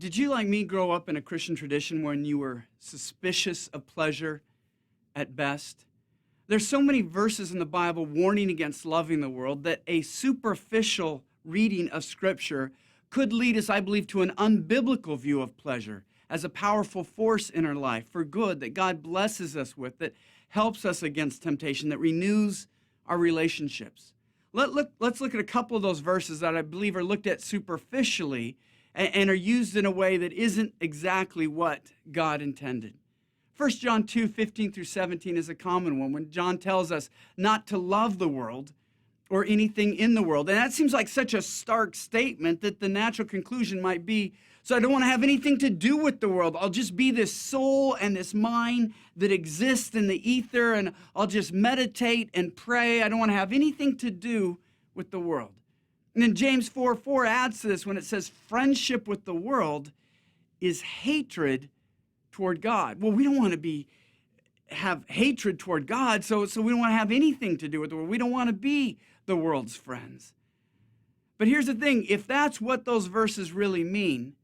Did you, like me, grow up in a Christian tradition when you were suspicious of pleasure at best? There's so many verses in the Bible warning against loving the world that a superficial reading of Scripture could lead us, I believe, to an unbiblical view of pleasure as a powerful force in our life for good that God blesses us with, that helps us against temptation, that renews our relationships. Let's look at a couple of those verses that I believe are looked at superficially and are used in a way that isn't exactly what God intended. 1 John 2:15 through 17 is a common one when John tells us not to love the world or anything in the world. And that seems like such a stark statement that the natural conclusion might be, so I don't want to have anything to do with the world. I'll just be this soul and this mind that exists in the ether, and I'll just meditate and pray. I don't want to have anything to do with the world. And then James 4:4 adds to this when it says friendship with the world is hatred toward God. Well, we don't want to have hatred toward God, so we don't want to have anything to do with the world. We don't want to be the world's friends. But here's the thing, if that's what those verses really mean,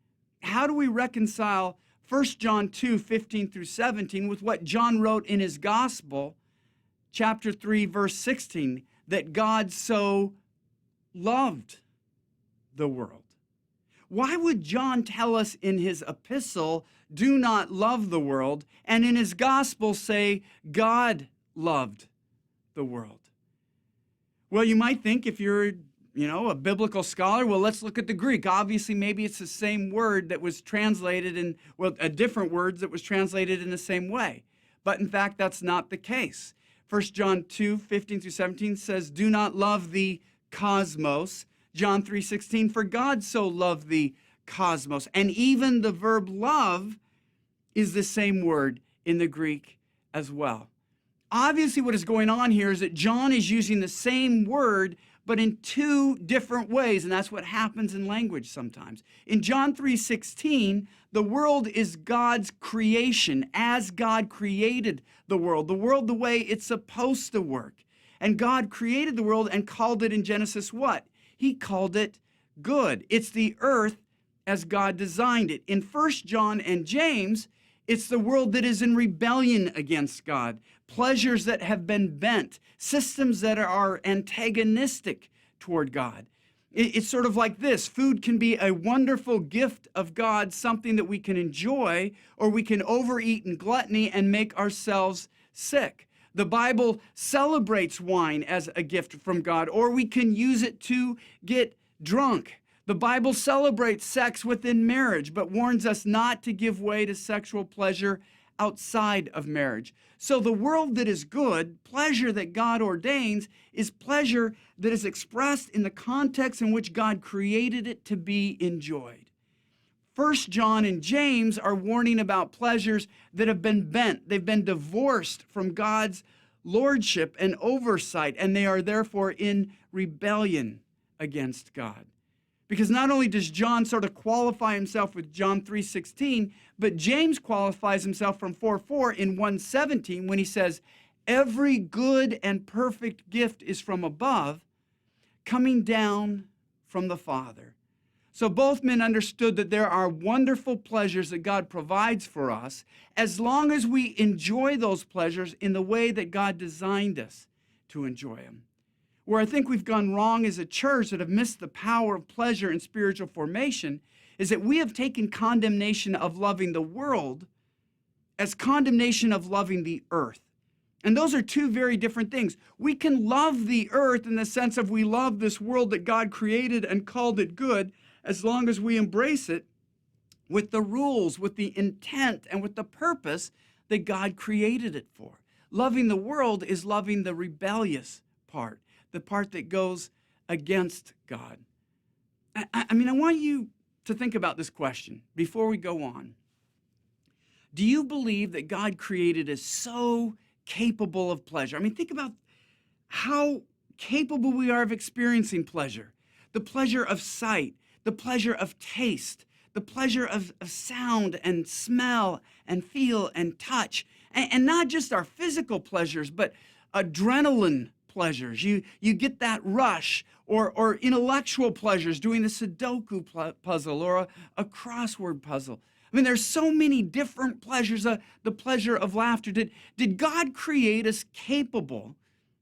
how do we reconcile 1 John 2:15 through 17 with what John wrote in his gospel, chapter 3, verse 16, that God so loved the world? Why would John tell us in his epistle, do not love the world, and in his gospel say, God loved the world? Well, you might think if you're, a biblical scholar, well, let's look at the Greek. Obviously, maybe it's the same word that was translated a different words that was translated in the same way. But in fact, that's not the case. 1 John 2:15 through 17 says, do not love the cosmos. John 3:16, for God so loved the cosmos. And even the verb love is the same word in the Greek as well. Obviously, what is going on here is that John is using the same word, but in two different ways, and that's what happens in language sometimes. In John 3:16, the world is God's creation, as God created the world the way it's supposed to work. And God created the world and called it in Genesis what? He called it good. It's the earth as God designed it. In 1 John and James, it's the world that is in rebellion against God, pleasures that have been bent, systems that are antagonistic toward God. It's sort of like this. Food can be a wonderful gift of God, something that we can enjoy, or we can overeat in gluttony and make ourselves sick. The Bible celebrates wine as a gift from God, or we can use it to get drunk. The Bible celebrates sex within marriage, but warns us not to give way to sexual pleasure outside of marriage. So the world that is good, pleasure that God ordains, is pleasure that is expressed in the context in which God created it to be enjoyed. 1 John and James are warning about pleasures that have been bent. They've been divorced from God's lordship and oversight, and they are therefore in rebellion against God. Because not only does John sort of qualify himself with John 3:16, but James qualifies himself from 4:4 in 1:17 when he says, every good and perfect gift is from above, coming down from the Father. So both men understood that there are wonderful pleasures that God provides for us as long as we enjoy those pleasures in the way that God designed us to enjoy them. Where I think we've gone wrong as a church that have missed the power of pleasure in spiritual formation is that we have taken condemnation of loving the world as condemnation of loving the earth. And those are two very different things. We can love the earth in the sense of we love this world that God created and called it good as long as we embrace it with the rules, with the intent, and with the purpose that God created it for. Loving the world is loving the rebellious part, the part that goes against God. I want you to think about this question before we go on. Do you believe that God created us so capable of pleasure? Think about how capable we are of experiencing pleasure. The pleasure of sight, the pleasure of taste, the pleasure of sound and smell and feel and touch. And not just our physical pleasures, but adrenaline pleasures. You get that rush, or intellectual pleasures, doing the Sudoku puzzle or a crossword puzzle. I mean, there's so many different pleasures. The pleasure of laughter. Did God create us capable,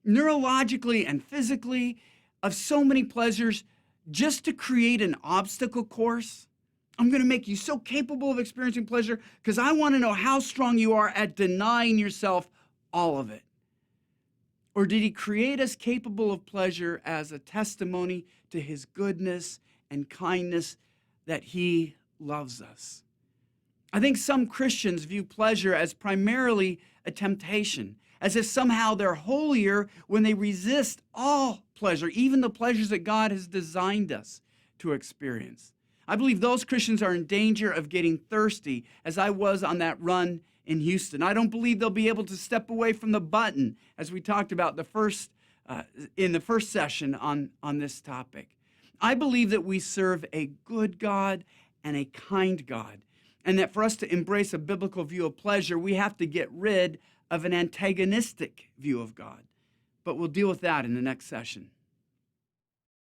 neurologically and physically, of so many pleasures just to create an obstacle course? I'm going to make you so capable of experiencing pleasure because I want to know how strong you are at denying yourself all of it. Or did he create us capable of pleasure as a testimony to his goodness and kindness, that he loves us? I think some Christians view pleasure as primarily a temptation, as if somehow they're holier when they resist all pleasure, even the pleasures that God has designed us to experience. I believe those Christians are in danger of getting thirsty, as I was on that run in Houston. I don't believe they'll be able to step away from the button, as we talked about in the first session on this topic. I believe that we serve a good God and a kind God, and that for us to embrace a biblical view of pleasure, we have to get rid of an antagonistic view of God. But we'll deal with that in the next session.